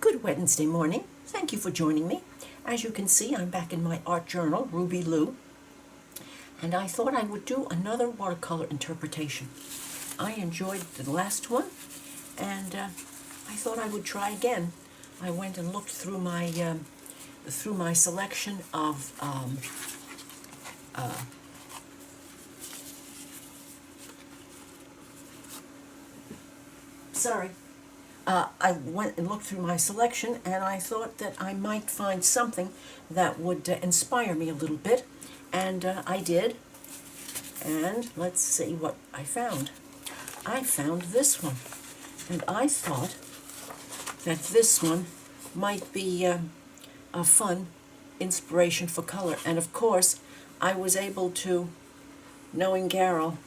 Good Wednesday morning. Thank you for joining me. As you can see, I'm back in my art journal, RubyLu, and I thought I would do another watercolor interpretation. I enjoyed the last one, and I thought I would try again. I went and looked through my selection of I went and looked through my selection, and I thought that I might find something that would inspire me a little bit, and I did. And let's see what I found. I found this one, and I thought that this one might be a fun inspiration for color. And of course, I was able to, knowing Carol,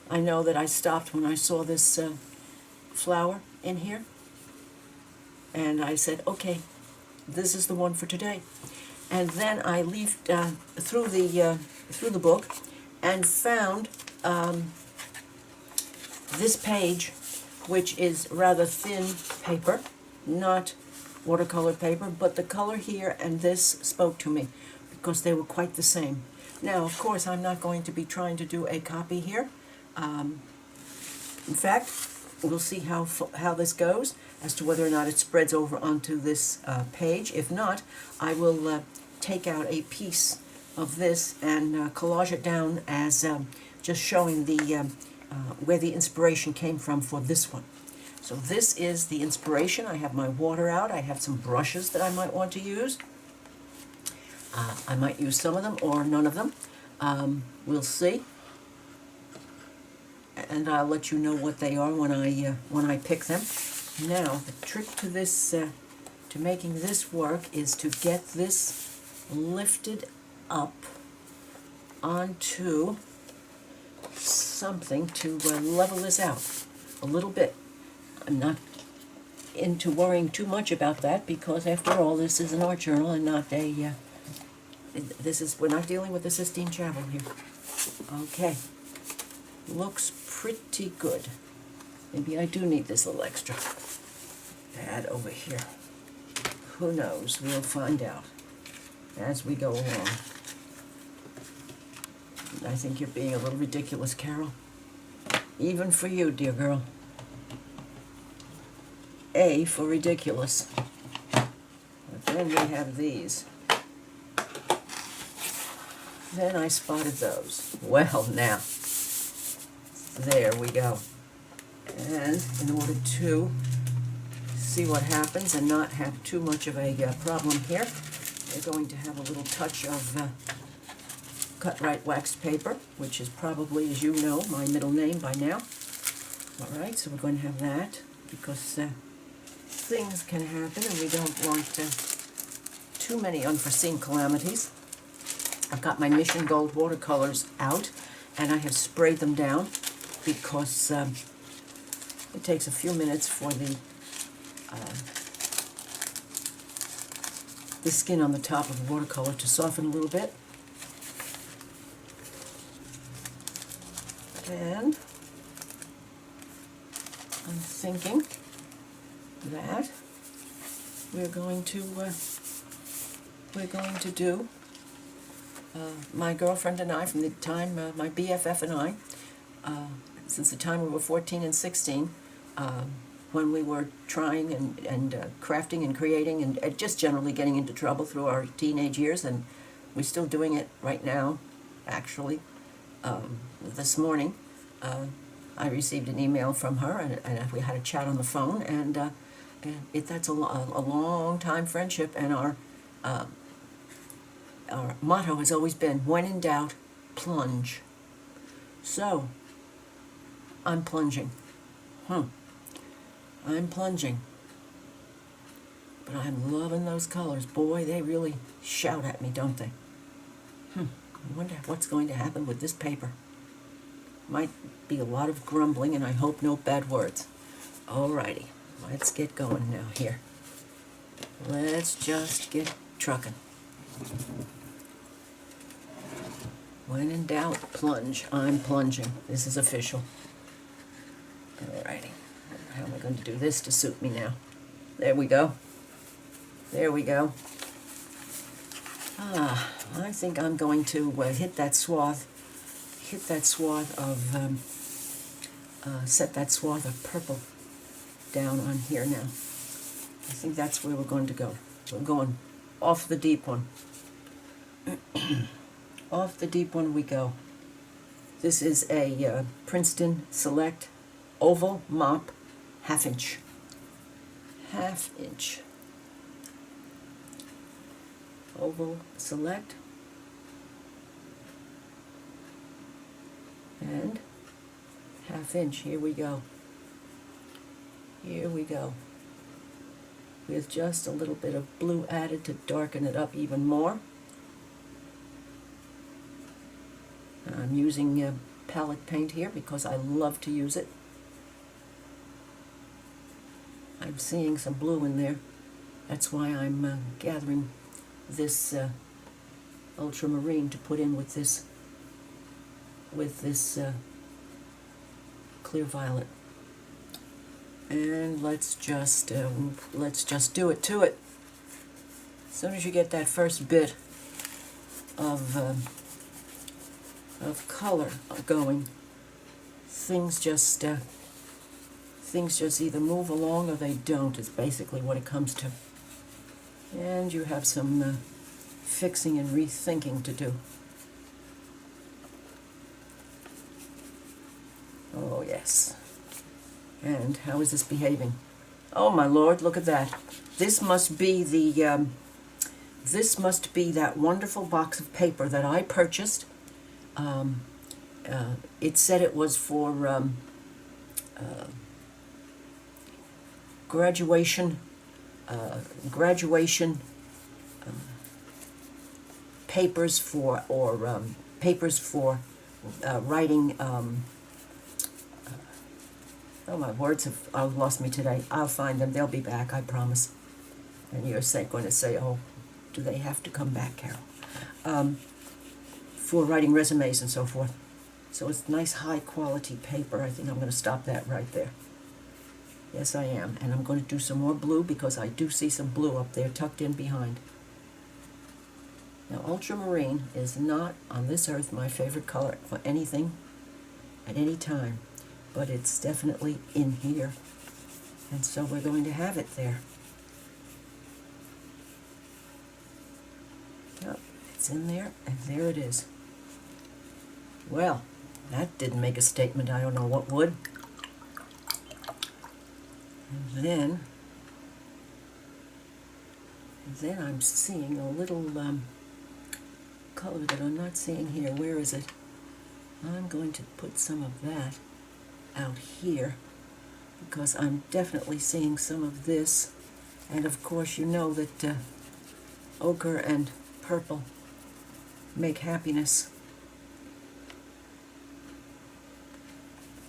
I know that I stopped when I saw this flower in here, and I said, okay, this is the one for today. And then I leafed through the book and found this page, which is rather thin paper, not watercolor paper, but the color here and this spoke to me because they were quite the same. Now, of course, I'm not going to be trying to do a copy here. In fact, we'll see how this goes as to whether or not it spreads over onto this page. If not, I will take out a piece of this and collage it down as just showing the where the inspiration came from for this one. So this is the inspiration. I have my water out. I have some brushes that I might want to use. I might use some of them or none of them. We'll see. And I'll let you know what they are when I pick them. Now, the trick to this, to making this work, is to get this lifted up onto something to level this out a little bit. I'm not into worrying too much about that because, after all, this is an art journal and not a. We're not dealing with the Sistine Chapel here. Okay. Looks pretty good. Maybe I do need this little extra pad over here. Who knows? We'll find out as we go along. I think you're being a little ridiculous, Carol. Even for you, dear girl. A for ridiculous. But then we have these. Then I spotted those. Well, now. There we go. And in order to see what happens and not have too much of a problem here, we're going to have a little touch of cut-right waxed paper, which is probably, as you know, my middle name by now. All right, so we're going to have that because things can happen and we don't want too many unforeseen calamities. I've got my Mission Gold watercolors out, and I have sprayed them down because it takes a few minutes for the skin on the top of the watercolor to soften a little bit. And I'm thinking that we're going to do my girlfriend and I, from the time my BFF and I, since the time we were 14 and 16, when we were trying and crafting and creating and just generally getting into trouble through our teenage years, and we're still doing it right now, actually. This morning, I received an email from her, and we had a chat on the phone, and that's a long time friendship, and our motto has always been, when in doubt, plunge. So, I'm plunging. I'm plunging. But I'm loving those colors. Boy, they really shout at me, don't they? I wonder what's going to happen with this paper. Might be a lot of grumbling, and I hope no bad words. Alrighty, let's get going now here. Let's just get trucking. When in doubt, plunge. I'm plunging. This is official. Alrighty. How am I going to do this to suit me now? There we go. There we go. I think I'm going to hit that swath of, set that swath of purple down on here now. I think that's where we're going to go. We're going off the deep one. Off the deep one we go. This is a Princeton Select Oval Mop, 1/2 inch. 1/2 inch. Oval Select. And 1/2 inch. Here we go. Here we go. With just a little bit of blue added to darken it up even more. I'm using palette paint here because I love to use it. I'm seeing some blue in there. That's why I'm gathering this ultramarine to put in with this clear violet. And let's just do it to it. As soon as you get that first bit of color going, things just either move along or they don't. Is basically what it comes to. And you have some fixing and rethinking to do. Oh yes. And how is this behaving? Oh my Lord, look at that. This must be that wonderful box of paper that I purchased. It said it was for graduation papers for, or papers for writing. Oh, my words have lost me today. I'll find them. They'll be back, I promise. And you're going to say, oh, do they have to come back, Carol? For writing resumes and so forth. So it's nice high-quality paper. I think I'm going to stop that right there. Yes, I am. And I'm going to do some more blue because I do see some blue up there tucked in behind. Now, ultramarine is not, on this earth, my favorite color for anything at any time. But it's definitely in here. And so we're going to have it there. Yep, it's in there, and there it is. Well, that didn't make a statement. I don't know what would. And then I'm seeing a little color that I'm not seeing here. Where is it? I'm going to put some of that out here because I'm definitely seeing some of this. And of course you know that ochre and purple make happiness.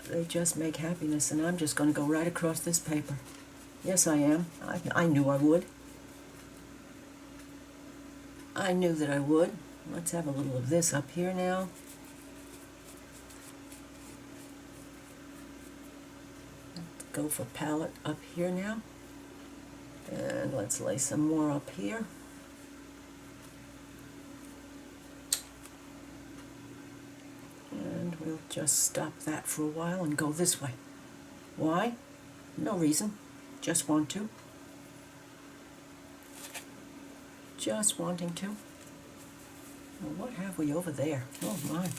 They just make happiness, and I'm just going to go right across this paper. Yes, I am. I knew I would. I knew that I would. Let's have a little of this up here now. Go for palette up here now. And let's lay some more up here. And we'll just stop that for a while and go this way. Why? No reason. Just want to. Just wanting to. Well, what have we over there? Oh my.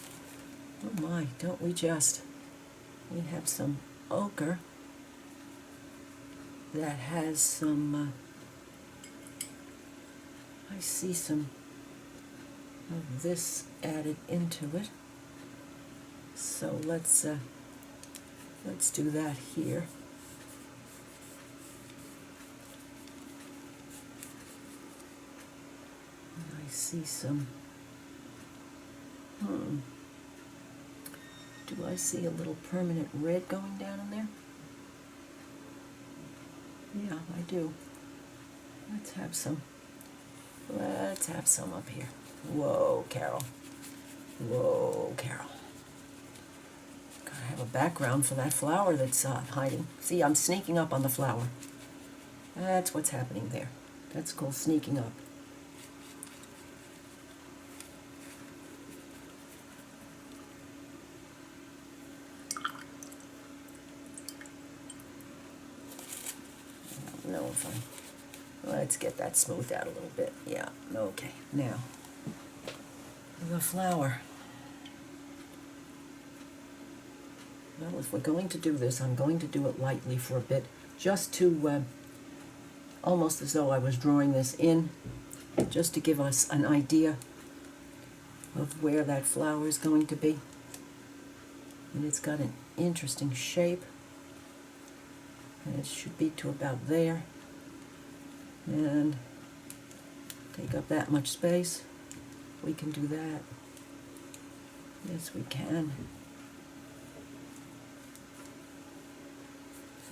Oh my, don't we just. We have some ochre that has some, I see some of this added into it. So let's do that here. And I see some, do I see a little permanent red going down in there? Yeah, I do. Let's have some up here. Whoa, Carol. Whoa, Carol. Gotta have a background for that flower that's hiding. See, I'm sneaking up on the flower. That's what's happening there. That's called sneaking up. No, fine. Let's get that smoothed out a little bit. Yeah, okay. Now, the flower. Well, if we're going to do this, I'm going to do it lightly for a bit, just to, almost as though I was drawing this in, just to give us an idea of where that flower is going to be. And it's got an interesting shape, and it should be to about there, and take up that much space. We can do that. Yes, we can.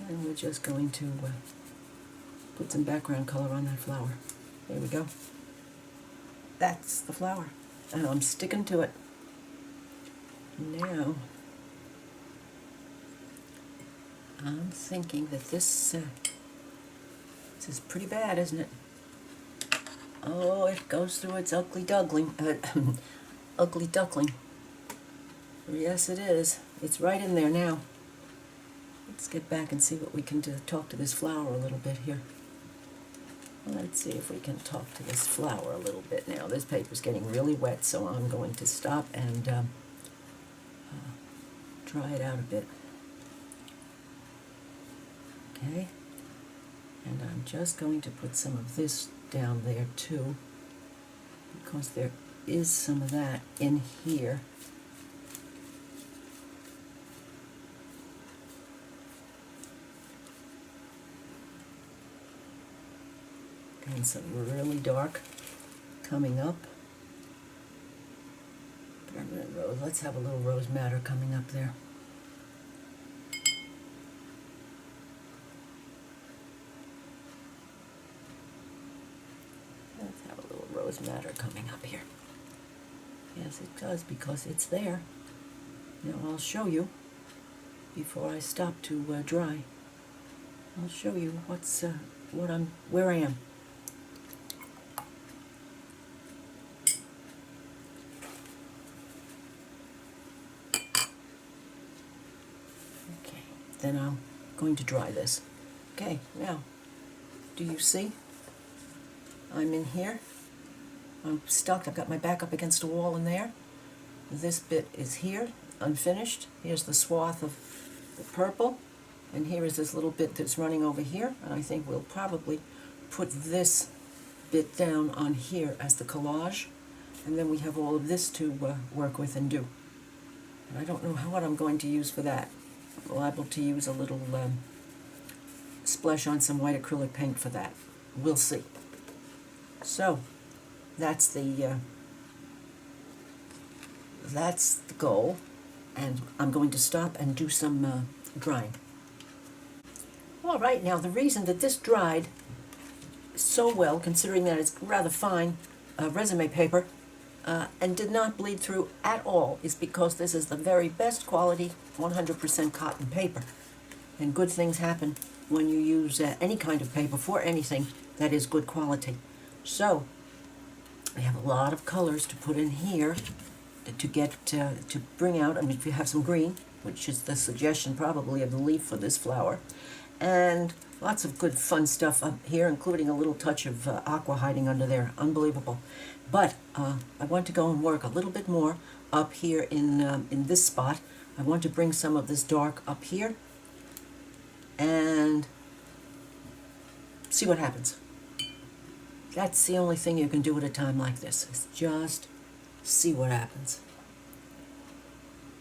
And we're just going to put some background color on that flower. There we go. That's the flower, and I'm sticking to it. Now, I'm thinking that this is pretty bad, isn't it? Oh, it goes through its ugly duckling. Ugly duckling. Yes, it is. It's right in there now. Let's get back and see what we can do. Talk to this flower a little bit here. Let's see if we can talk to this flower a little bit now. This paper's getting really wet, so I'm going to stop and dry it out a bit. Okay, and I'm just going to put some of this down there too, because there is some of that in here. And some really dark coming up. Permanent rose. Let's have a little rose madder coming up there. Let's have a little rose madder coming up here. Yes, it does, because it's there. Now I'll show you before I stop to dry. I'll show you where I am. Then I'm going to dry this. Okay, now, do you see? I'm in here. I'm stuck. I've got my back up against a wall in there. This bit is here, unfinished. Here's the swath of the purple. And here is this little bit that's running over here. And I think we'll probably put this bit down on here as the collage. And then we have all of this to work with and do. And I don't know what I'm going to use for that. I'm liable to use a little splash on some white acrylic paint for that. We'll see. So, that's the goal, and I'm going to stop and do some drying. All right, now the reason that this dried so well, considering that it's rather fine resume paper, and did not bleed through at all, is because this is the very best quality 100% cotton paper. And good things happen when you use any kind of paper for anything that is good quality. So, I have a lot of colors to put in here to get to bring out. I mean, if you have some green, which is the suggestion probably of the leaf for this flower, and lots of good fun stuff up here, including a little touch of aqua hiding under there. Unbelievable. But I want to go and work a little bit more up here in this spot. I want to bring some of this dark up here and see what happens. That's the only thing you can do at a time like this, is just see what happens.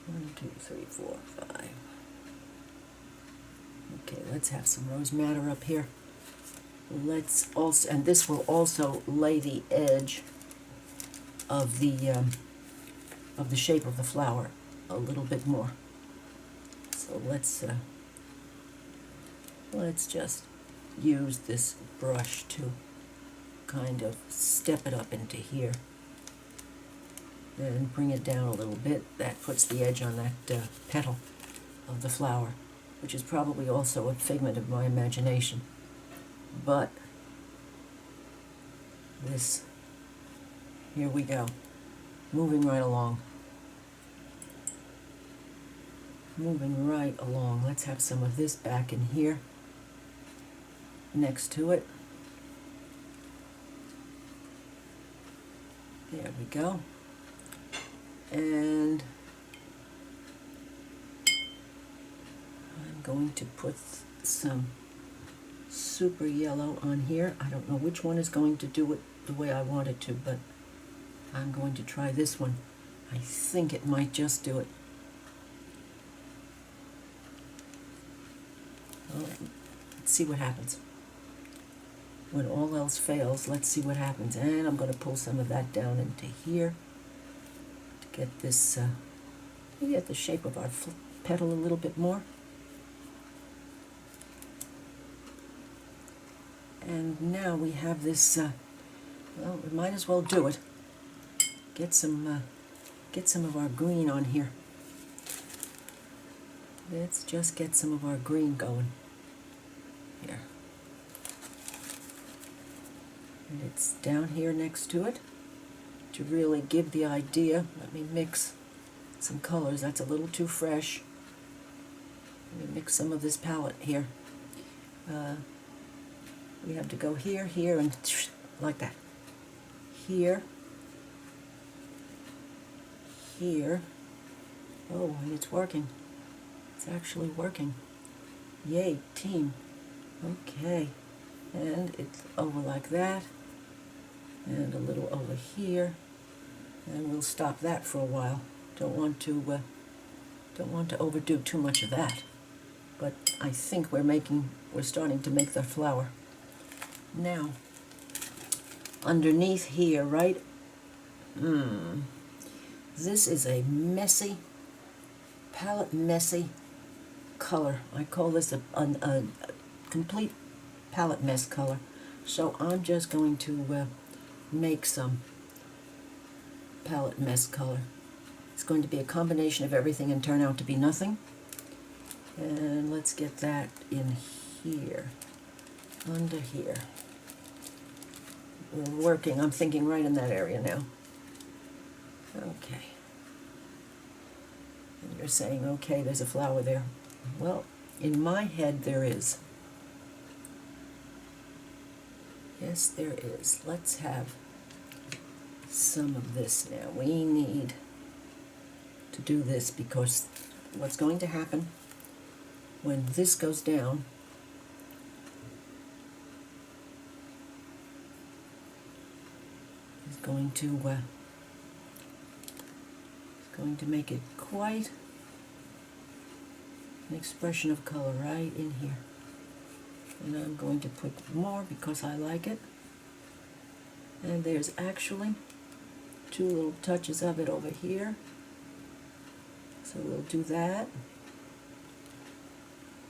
1, 2, 3, 4, 5. Okay, let's have some rose madder up here. Let's also, and this will also lay the edge of the shape of the flower a little bit more. So let's just use this brush to kind of step it up into here. Then bring it down a little bit. That puts the edge on that petal of the flower, which is probably also a figment of my imagination. But this. Here we go. Moving right along. Moving right along. Let's have some of this back in here next to it. There we go. And I'm going to put some super yellow on here. I don't know which one is going to do it the way I want it to, but I'm going to try this one. I think it might just do it. All right, let's see what happens. When all else fails, let's see what happens. And I'm going to pull some of that down into here to get this, maybe at the shape of our petal a little bit more. And now we have this, well, we might as well do it. Get some of our green on here. Let's just get some of our green going here. And it's down here next to it to really give the idea. Let me mix some colors. That's a little too fresh. Let me mix some of this palette here. We have to go here, here, and like that. Here. Here. Oh, and it's working. It's actually working. Yay, team. Okay. And it's over like that. And a little over here. And we'll stop that for a while. Don't want to overdo too much of that. But I think we're starting to make the flower. Now, underneath here, right? This is a messy, palette messy color. I call this a complete palette mess color. So I'm just going to make some palette mess color. It's going to be a combination of everything and turn out to be nothing. And let's get that in here, under here. We're working, I'm thinking right in that area now. Okay. And you're saying, okay, there's a flower there. Well, in my head there is. Yes, there is. Let's have some of this now. We need to do this because what's going to happen when this goes down is going to make it quite an expression of color right in here. And I'm going to put more because I like it. And there's actually 2 little touches of it over here. So we'll do that.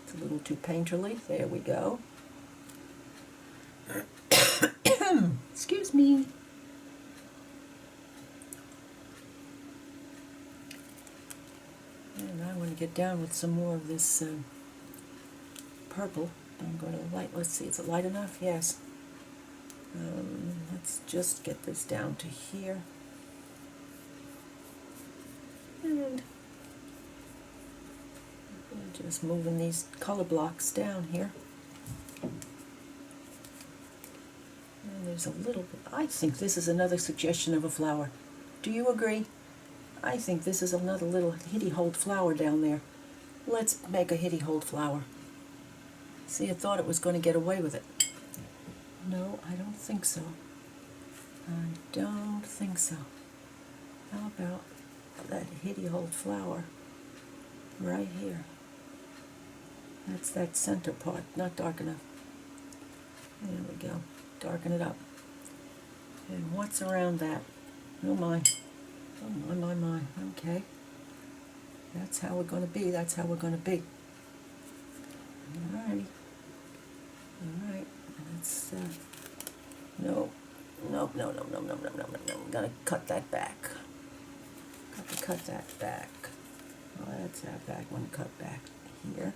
It's a little too painterly. There we go. Excuse me. And I want to get down with some more of this purple. I'm going to light, let's see, is it light enough? Yes. Let's just get this down to here. And I'm just moving these color blocks down here. And there's a little bit, I think this is another suggestion of a flower. Do you agree? I think this is another little hitty-hold flower down there. Let's make a hitty-hold flower. See, I thought it was going to get away with it. No, I don't think so. I don't think so. How about that hitty-hold flower right here? That's that center part, not dark enough. There we go. Darken it up. And what's around that? Oh my. Oh my. Okay. That's how we're going to be. That's how we're going to be. Alrighty. Alright. Let's, no. I'm going to cut that back. Cut that back. Let's have that one cut back here.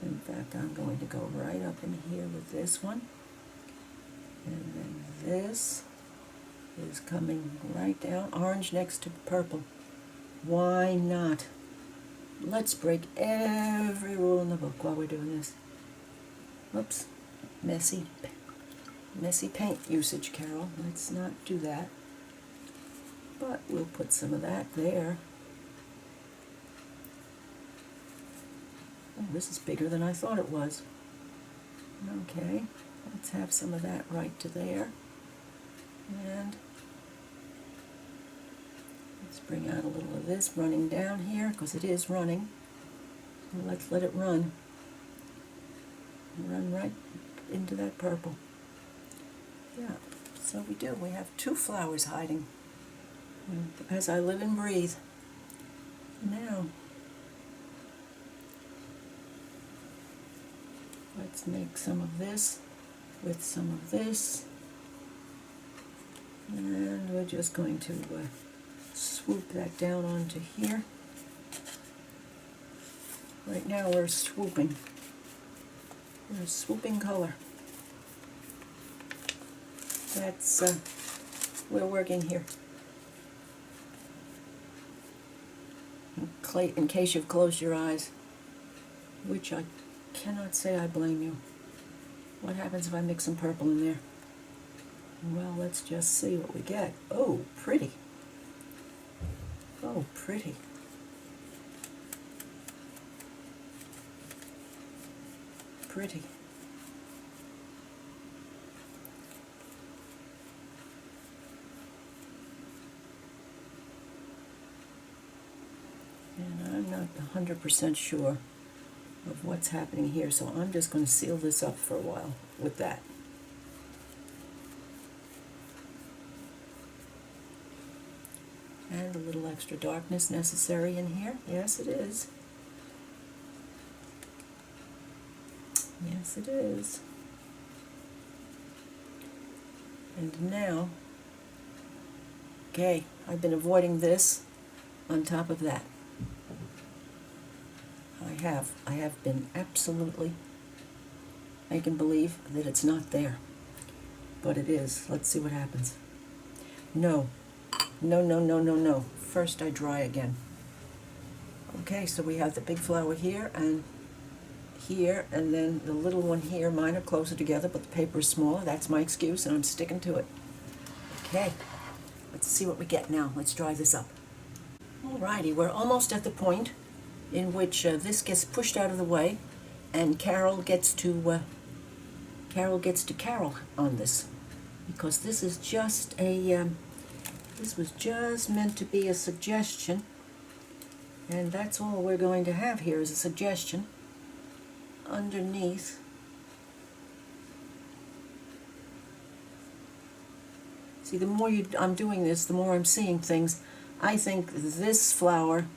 In fact, I'm going to go right up in here with this one. And then this is coming right down, orange next to purple. Why not? Let's break every rule in the book while we're doing this. Whoops, messy paint usage, Carol. Let's not do that. But we'll put some of that there. Oh, this is bigger than I thought it was. Okay, let's have some of that right to there. And let's bring out a little of this running down here, because it is running. So let's let it run. Run right into that purple. Yeah, so we do. We have two flowers hiding. As I live and breathe. Now, let's make some of this with some of this. And we're just going to swoop that down onto here. Right now we're swooping. We're a swooping color. That's, we're working here. In case you've closed your eyes, which I cannot say I blame you. What happens if I mix some purple in there? Well, let's just see what we get. Oh, pretty. Oh, pretty. Pretty. And I'm not 100% sure of what's happening here, so I'm just going to seal this up for a while with that. And a little extra darkness necessary in here. Yes, it is. Yes, it is. And now, okay, I've been avoiding this on top of that. I have been absolutely making believe that it's not there. But it is. Let's see what happens. No. No, no, no, no, no. First I dry again. Okay, so we have the big flower here, and then the little one here. Mine are closer together, but the paper is smaller. That's my excuse, and I'm sticking to it. Okay, let's see what we get now. Let's dry this up. Alrighty, we're almost at the point in which this gets pushed out of the way, and Carol gets to Carol on this, because this is just a this was just meant to be a suggestion, and that's all we're going to have here is a suggestion. Underneath, see, the more I'm doing this, the more I'm seeing things. I think this flower,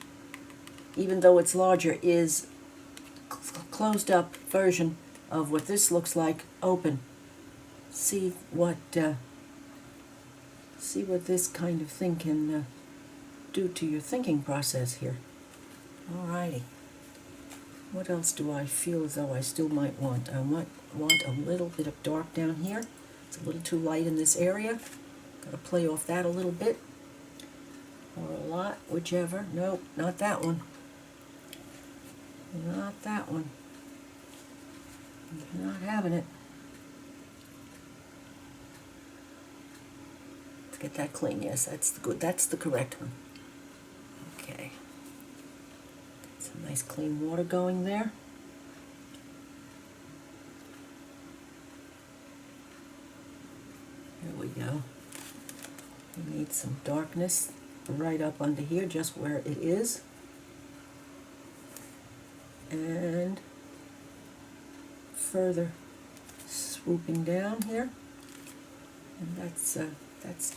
even though it's larger, is closed up version of what this looks like, open. See what this kind of thing can do to your thinking process here. Alrighty. What else do I feel as though I still might want? I want a little bit of dark down here. It's a little too light in this area. Got to play off that a little bit. Or a lot, whichever. Nope, not that one. Not that one. Not having it. Let's get that clean. Yes, that's the good. That's the correct one. Okay. Get some nice clean water going there. There we go. We need some darkness right up under here, just where it is. And further swooping down here, and that's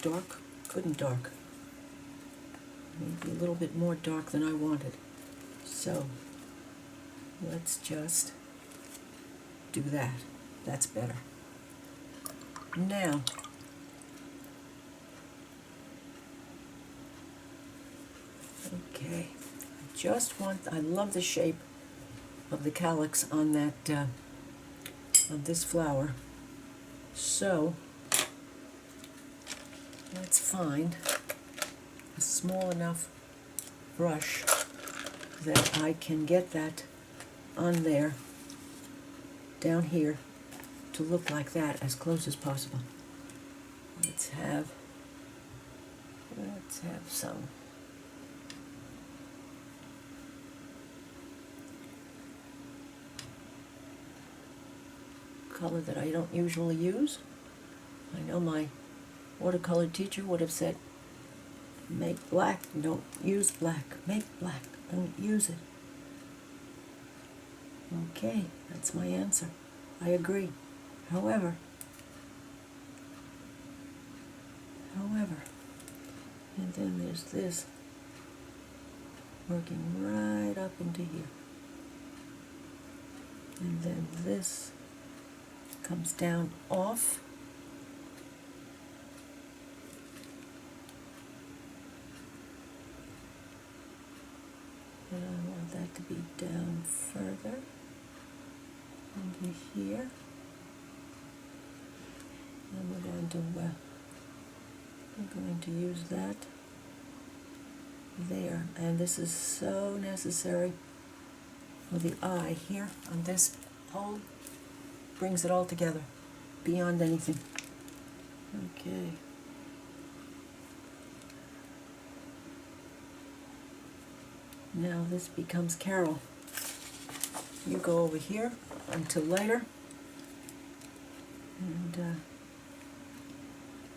dark, good and dark, maybe a little bit more dark than I wanted. So let's just do that. That's better. Now, okay, I love the shape of the calyx on that of this flower. So Let's find a small enough brush that I can get that on there, down here, to look like that as close as possible. Let's have some color that I don't usually use. I know my watercolor teacher would have said, make black, don't use black. Make black, don't use it. Okay, that's my answer. I agree. However, and then there's this working right up into here. And then this comes down off. And I want that to be down further into here. And we're going to use that there. And this is so necessary for the eye here on this hole. Brings it all together, beyond anything. Okay. Now this becomes Carol. You go over here until later. And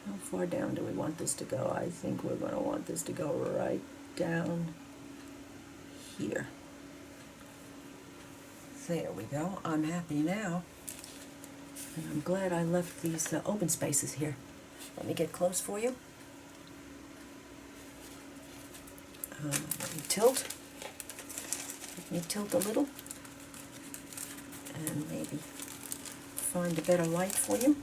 how far down do we want this to go? I think we're going to want this to go right down here. There we go. I'm happy now. And I'm glad I left these open spaces here. Let me get close for you. Let me tilt. Let me tilt a little. And maybe find a better light for you.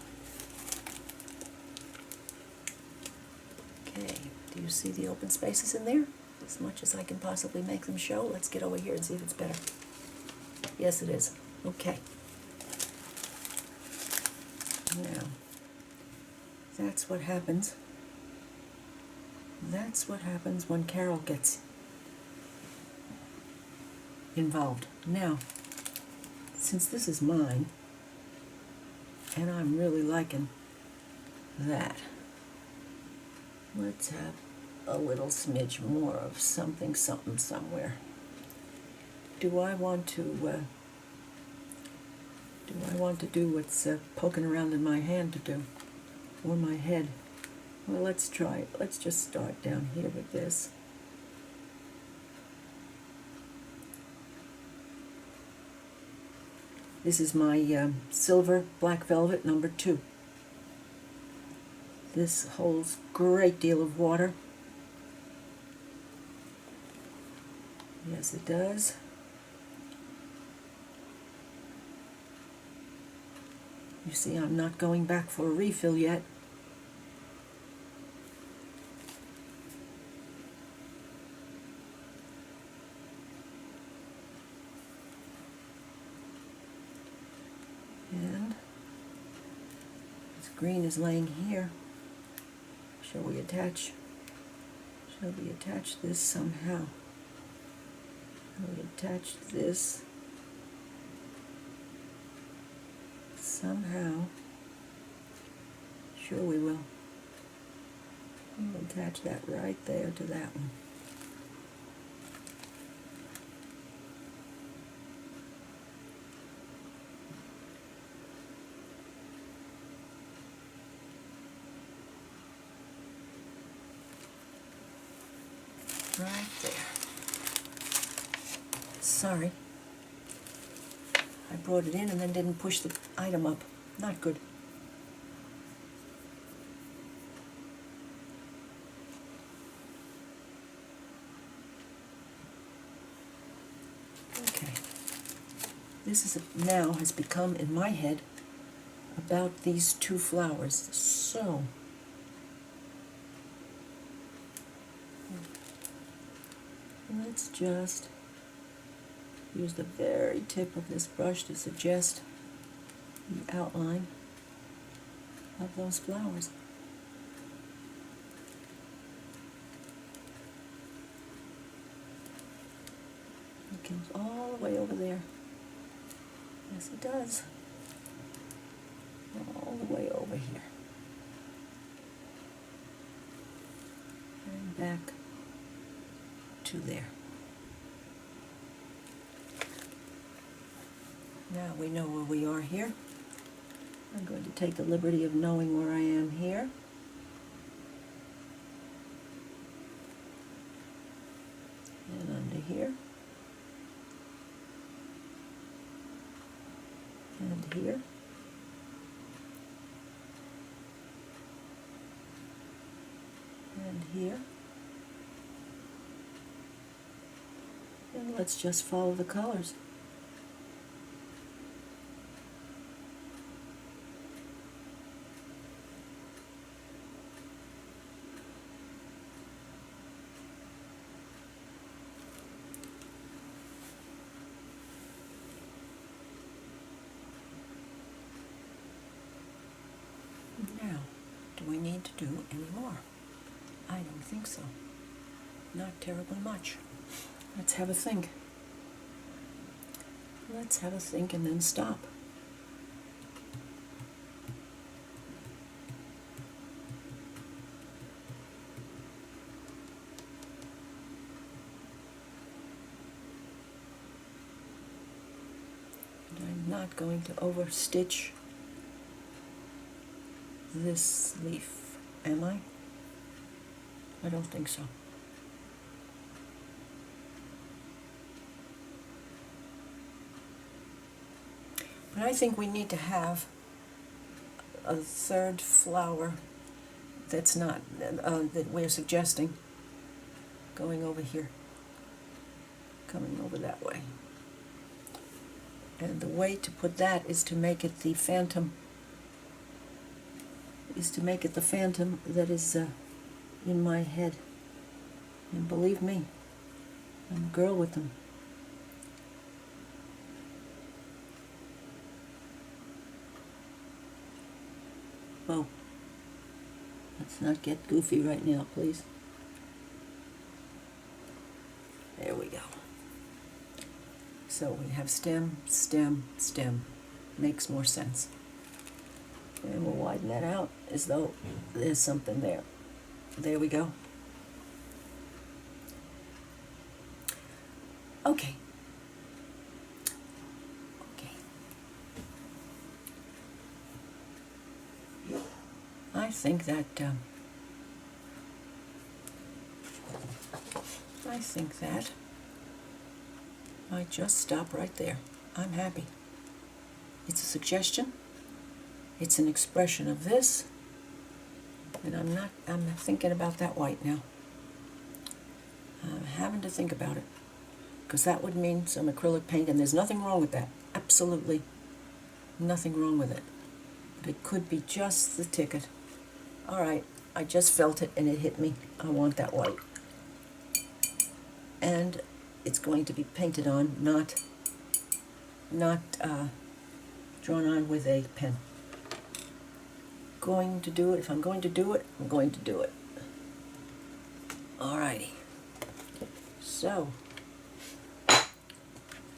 Okay, do you see the open spaces in there? As much as I can possibly make them show. Let's get over here and see if it's better. Yes, it is. Okay. Now, that's what happens. That's what happens when Carol gets involved. Now, since this is mine, and I'm really liking that, let's have a little smidge more of something somewhere. Do I want to do what's poking around in my hand to do, or my head? Well, let's try it. Let's just start down here with this. This is my silver black velvet number 2. This holds a great deal of water. Yes, it does. You see, I'm not going back for a refill yet. And this green is laying here. Shall we attach this somehow? Shall we attach this somehow? Sure we will. We'll attach that right there to that one. Right there. Sorry. I brought it in and then didn't push the item up. Not good. Okay. This now has become, in my head, about these 2 flowers. So, let's just use the very tip of this brush to suggest the outline of those flowers. goes all the way over there. Yes, it does. All the way over here. And back to there. Now we know where we are here. I'm going to take the liberty of knowing where I am here. And under here. And here. And here. And let's just follow the colors. Now, do we need to do any more? I don't think so. Not terribly much. Let's have a think. Let's have a think and then stop. And I'm not going to overstitch this leaf, am I? I don't think so. But I think we need to have a third flower that's not, that we're suggesting going over here, coming over that way. And the way to put that is to make it the phantom, that is in my head. And believe me, I'm a girl with them. Whoa. Let's not get goofy right now, please. There we go. So we have stem, stem, stem. Makes more sense. And we'll widen that out as though there's something there. There we go. Okay. I think that I just stop right there. I'm happy. It's a suggestion. It's an expression of this, and I'm thinking about that white now. I'm having to think about it, because that would mean some acrylic paint, and there's nothing wrong with that. Absolutely nothing wrong with it. But it could be just the ticket. All right, I just felt it and it hit me. I want that white. And it's going to be painted on, not drawn on with a pen. Going to do it. If I'm going to do it, I'm going to do it. Alrighty. So,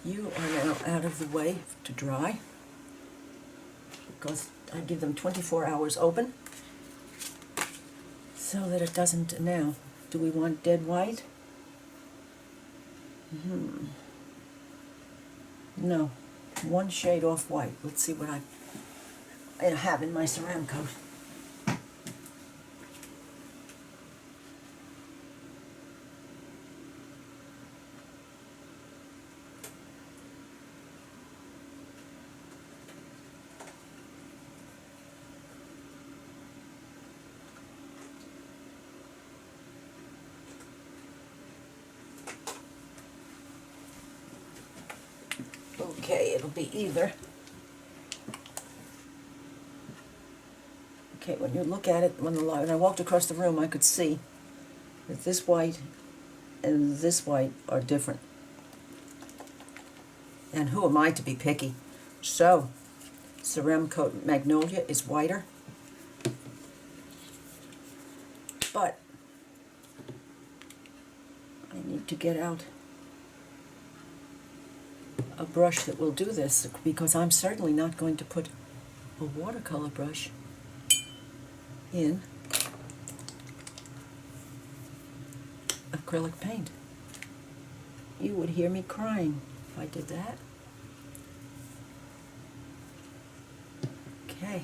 you are now out of the way to dry, because I give them 24 hours open, so that it doesn't. Now, do we want dead white? No, one shade off white. Let's see what I have in my ceramic coat. Okay, it'll be either. Okay, when you look at it, when I walked across the room, I could see that this white and this white are different. And who am I to be picky? So, ceramic coat Magnolia is whiter, but I need to get out a brush that will do this, because I'm certainly not going to put a watercolor brush in acrylic paint. You would hear me crying if I did that. Okay.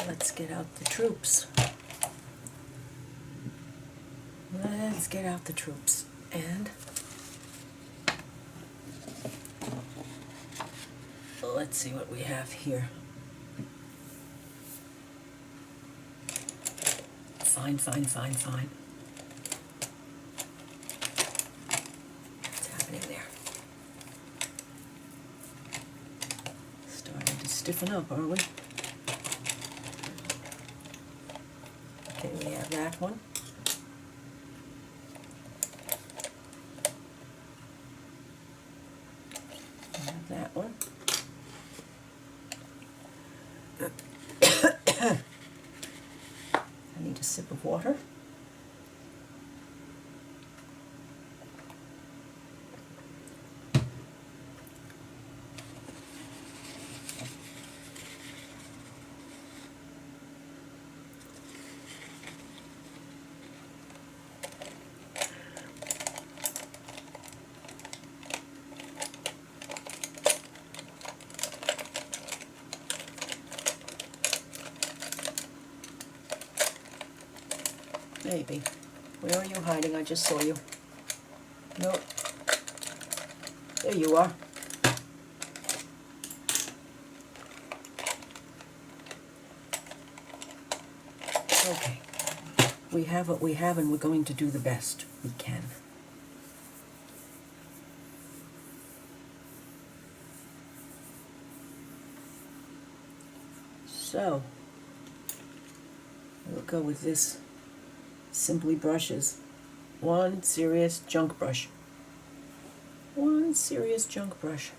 Let's get out the troops. Let's get out the troops. And let's see what we have here. Fine, fine, fine, fine. What's happening there? Starting to stiffen up, are we? Okay, we have that one. We have that one. I need a sip of water. Maybe. Where are you hiding? I just saw you. Nope. There you are. Okay. We have what we have, and we're going to do the best we can. So, we'll go with this Simply Brushes. One serious junk brush. One serious junk brush.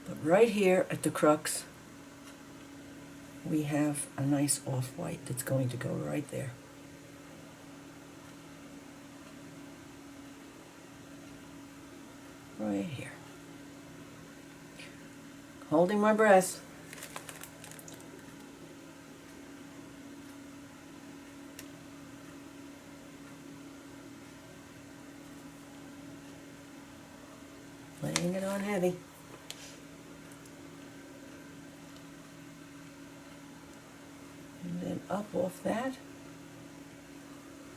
But right here at the crux, we have a nice off-white that's going to go right there. Right here. Holding my breath. Laying it on heavy. And then up off that,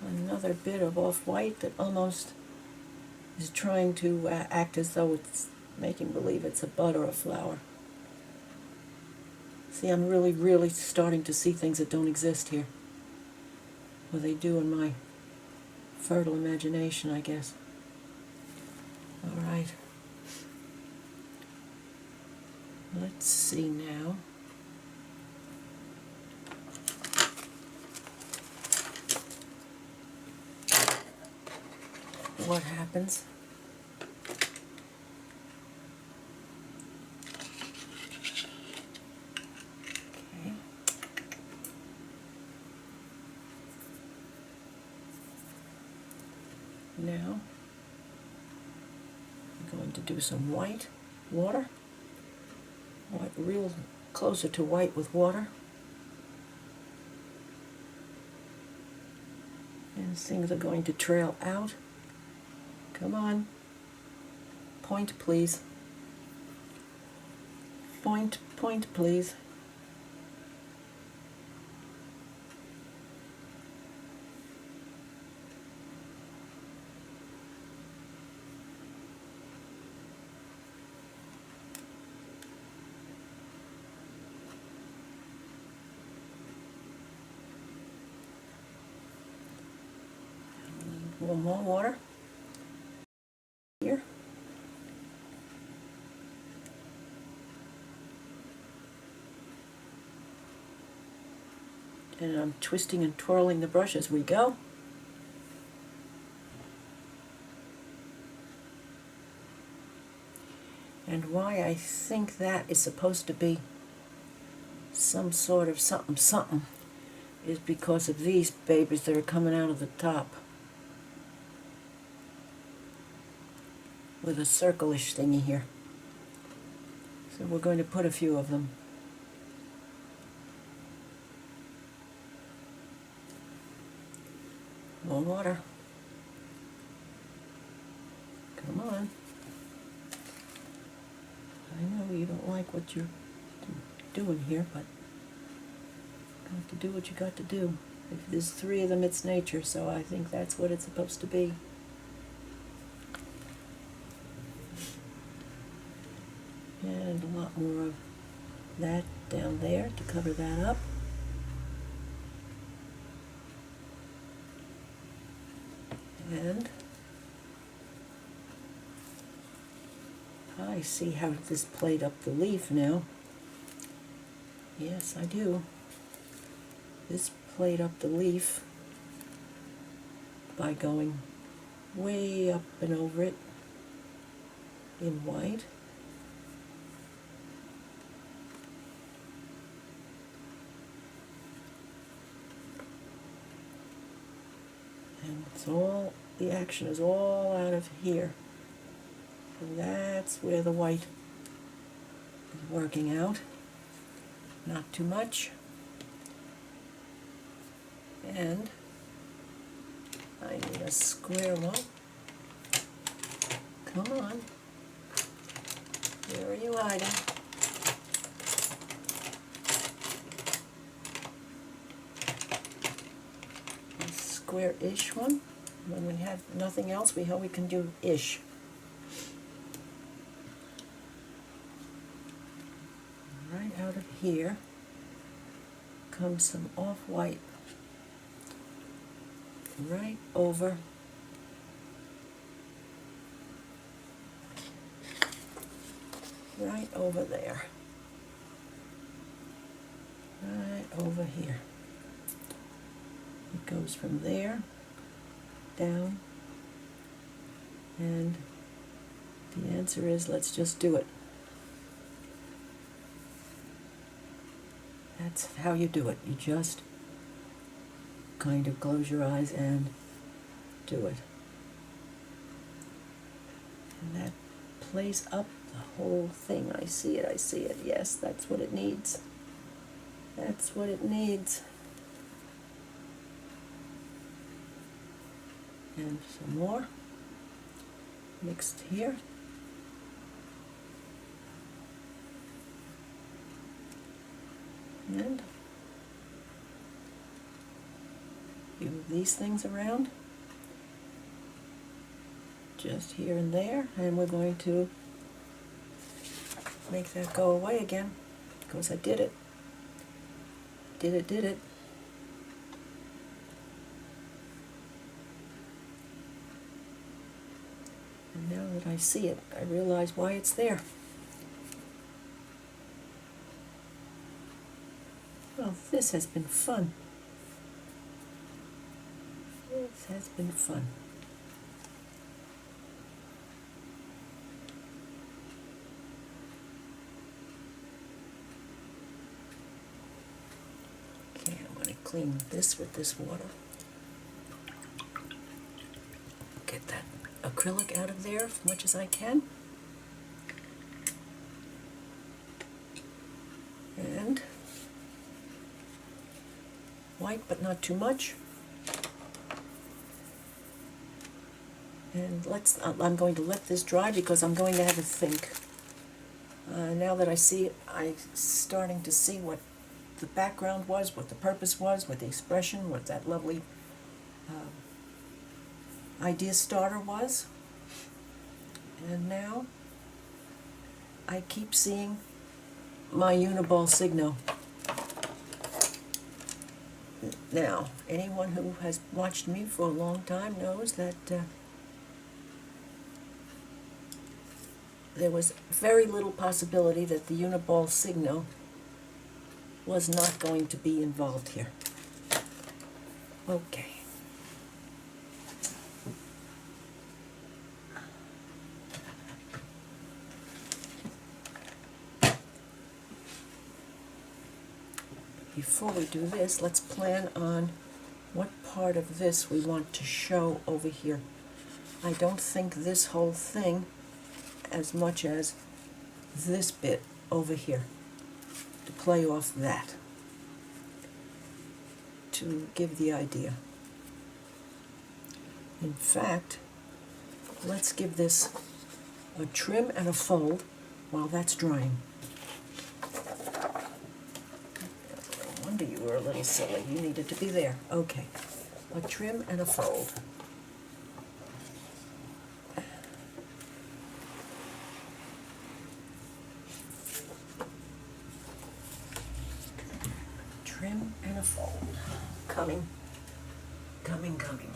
another bit of off-white that almost is trying to act as though it's making believe it's a bud or a flower. See, I'm really, really starting to see things that don't exist here. Well, they do in my fertile imagination, I guess. All right. Let's see now. What happens? Okay. Now, I'm going to do some white water. White, real closer to white with water. And things are going to trail out. Come on. Point, please. Point, please. A little more water. Here. And I'm twisting and twirling the brush as we go. And why I think that is supposed to be some sort of something something is because of these babies that are coming out of the top with a circle-ish thingy here. So we're going to put a few of them. More water. Come on. I know you don't like what you're doing here, but you have to do what you got to do. If there's 3 of them, it's nature, so I think that's what it's supposed to be. And a lot more of that down there to cover that up. And I see how this played up the leaf now. Yes, I do. This played up the leaf by going way up and over it in white. And it's all, the action is all out of here. And that's where the white is working out. Not too much. And I need a square one. Come on. Where are you hiding? A square-ish one. When we have nothing else, we hope we can do ish. Right out of here comes some off-white right over there, right over here. It goes from there down, and the answer is let's just do it. That's how you do it. You just kind of close your eyes and do it. And that plays up the whole thing. I see it, I see it. Yes, that's what it needs. That's what it needs. And some more mixed here. And move these things around, just here and there, and we're going to make that go away again, because I did it. Did it. And now that I see it, I realize why it's there. Well, this has been fun. This has been fun. Okay, I'm going to clean this with this water. Get that acrylic out of there as much as I can. And white, but not too much. And I'm going to let this dry because I'm going to have a think. Now that I see it, I'm starting to see what the background was, what the purpose was, what the expression, what that lovely idea starter was. And now I keep seeing my uniball signal. Now, anyone who has watched me for a long time knows that there was very little possibility that the uniball signal was not going to be involved here. Okay. before we do this, let's plan on what part of this we want to show over here. I don't think this whole thing as much as this bit over here, to play off that, to give the idea. In fact, let's give this a trim and a fold while that's drying. No wonder you were a little silly. You needed to be there. Okay. A trim and a fold. Trim and a fold. Coming. Coming, coming.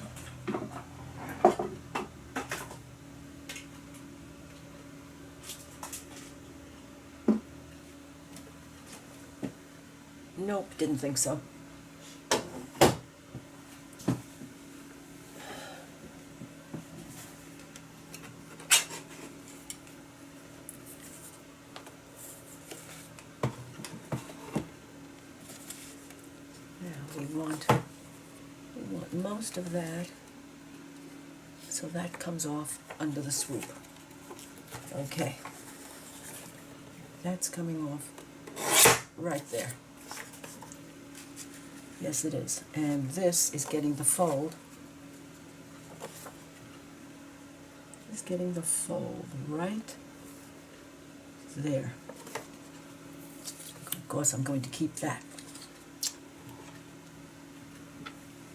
Nope, didn't think so. Now we want most of that, so that comes off under the swoop. Okay, that's coming off right there. Yes, it is. And this is getting the fold. It's getting the fold right there. Of course, I'm going to keep that.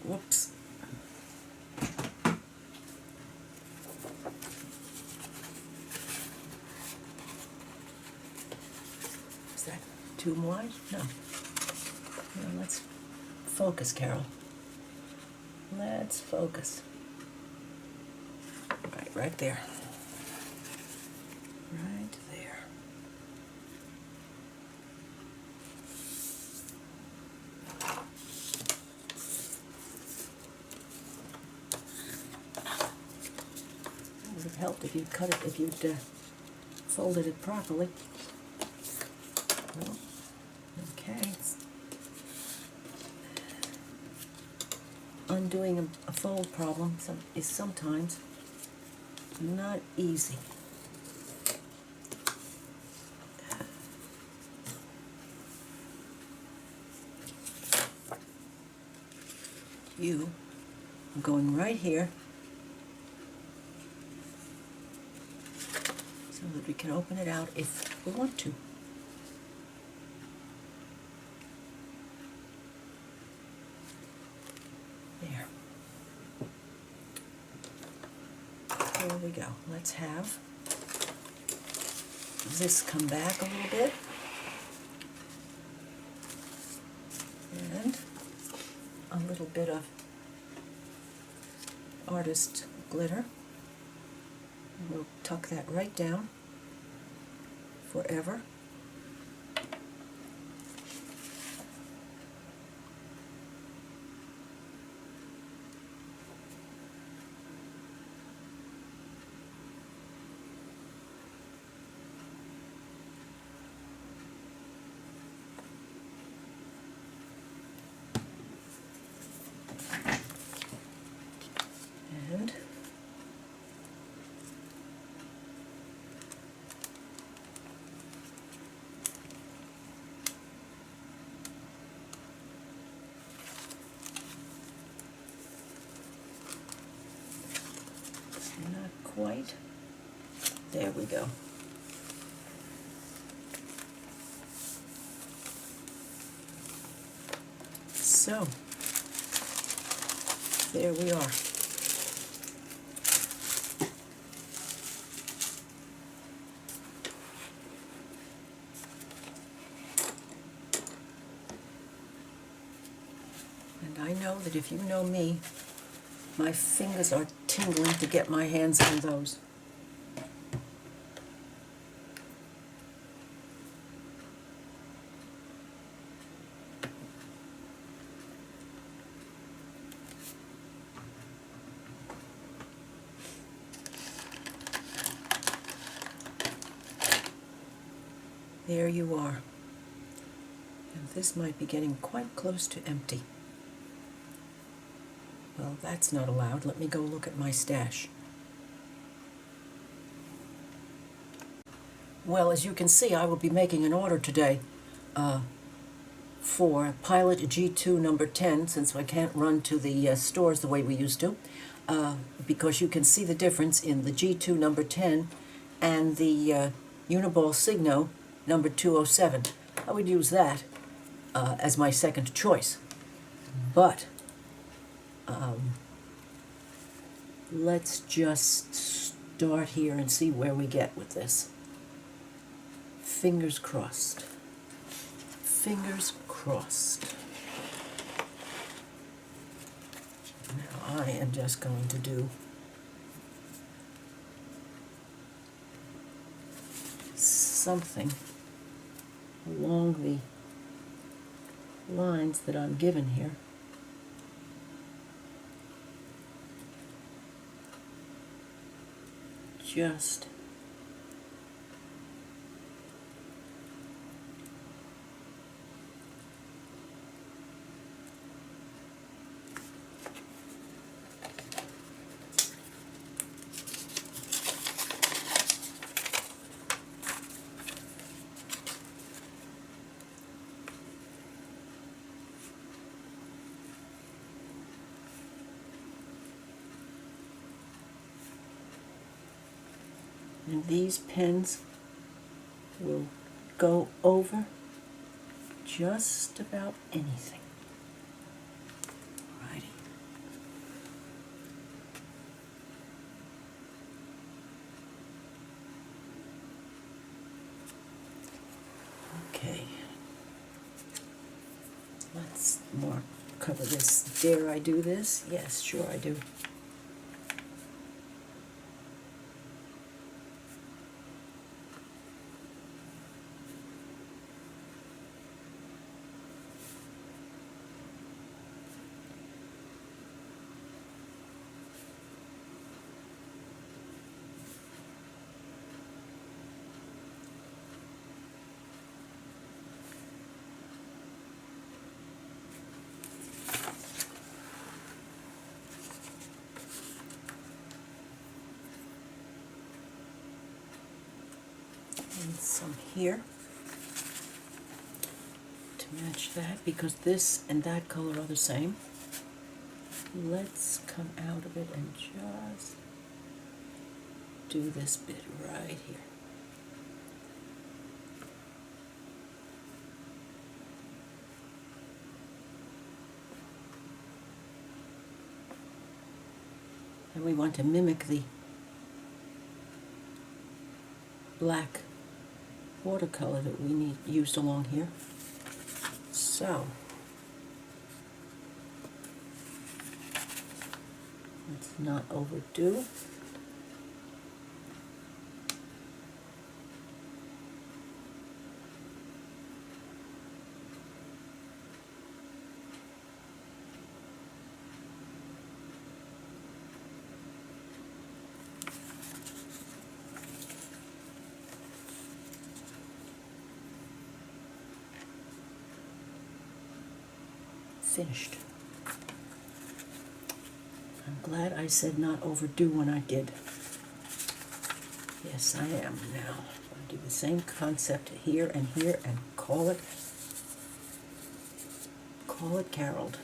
Whoops. Is that too wide? No. No, let's focus, Carol. Let's focus. Right there. Right there. It would have helped if you'd cut it, if you'd folded it properly. Well, okay. Undoing a fold problem is sometimes not easy. I'm going right here so that we can open it out if we want to. There. There we go. Let's have this come back a little bit. And a little bit of artist glitter. We'll tuck that right down forever. And not quite. There we go. So, there we are. And I know that if you know me, my fingers are tingling to get my hands on those. There you are. And This might be getting quite close to empty. Well, that's not allowed. Let me go look at my stash. Well, as you can see, I will be making an order today for Pilot G2 number 10, since I can't run to the stores the way we used to, because you can see the difference in the G2 number 10 and the Uniball Signo number 207. I would use that as my second choice. But let's just start here and see where we get with this. Fingers crossed. Fingers crossed. Now I am just going to do something along the lines that I'm given here. Just and these pens will go over just about anything. Righty. Okay. Let's cover this. Dare I do this? Yes, sure I do. And some here to match that, because this and that color are the same. Let's come out of it and just do this bit right here. And we want to mimic the black watercolor that we used along here. So let's not overdo. Finished. I'm glad I said not overdo when I did. Yes, I am now. I'll do the same concept here and call it caroled.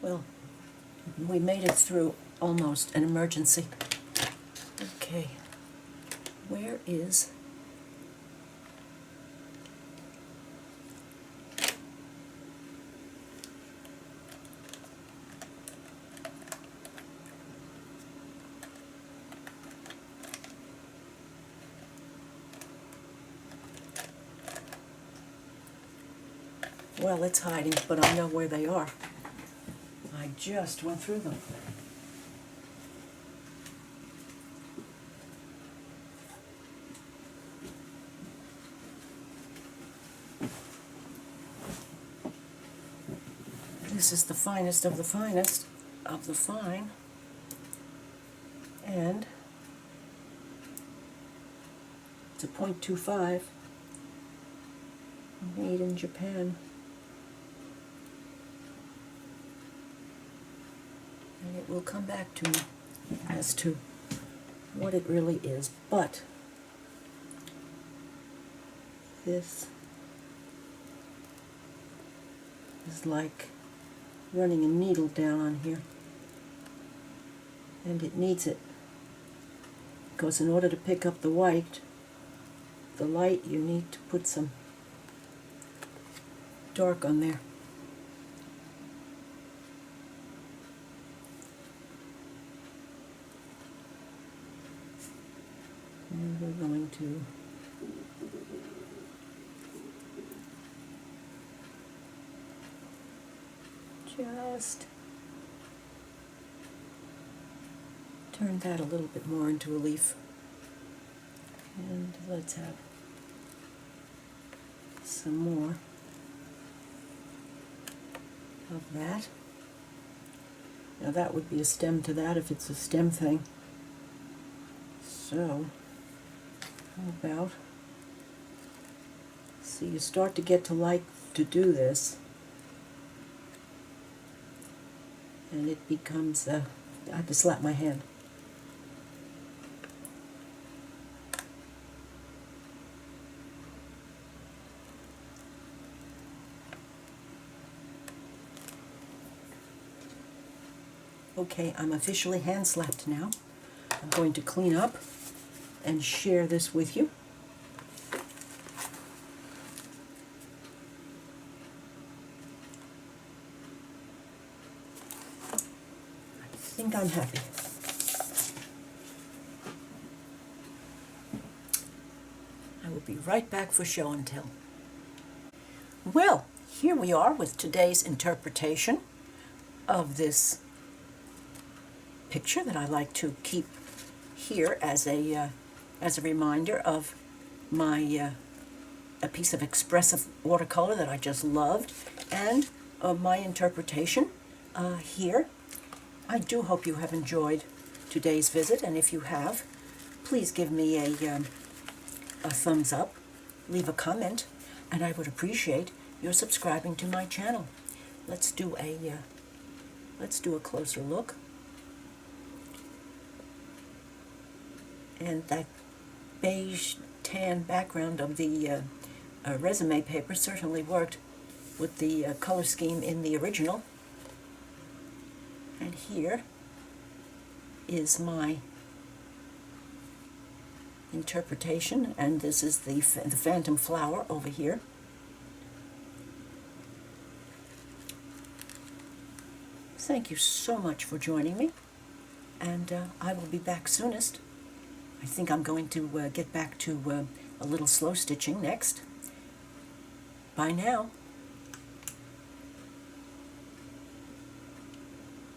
Well, we made it through almost an emergency. Okay, where is Well, it's hiding, but I know where they are. I just went through them. This is the finest of the finest of the fine, and it's a .25, made in Japan, and it will come back to me as to what it really is, but this is like running a needle down on here, and it needs it, because in order to pick up the white, the light, you need to put some dark on there. And we're going to just turn that a little bit more into a leaf. And let's have some more of that. Now that would be a stem to that if it's a stem thing. So, how about, see, you start to get to like to do this, and it becomes I have to slap my hand. Okay, I'm officially hand slapped now. I'm going to clean up and share this with you. I think I'm happy. I will be right back for show and tell. Well, here we are with today's interpretation of this picture that I like to keep here as a reminder of my a piece of expressive watercolor that I just loved, and of my interpretation here. I do hope you have enjoyed today's visit, and if you have, please give me a thumbs up, leave a comment, and I would appreciate your subscribing to my channel. Let's do a closer look. And that beige tan background of the resume paper certainly worked with the color scheme in the original. And here is my interpretation, and this is the phantom flower over here. Thank you so much for joining me, and I will be back soonest. I think I'm going to get back to a little slow stitching next. Bye now.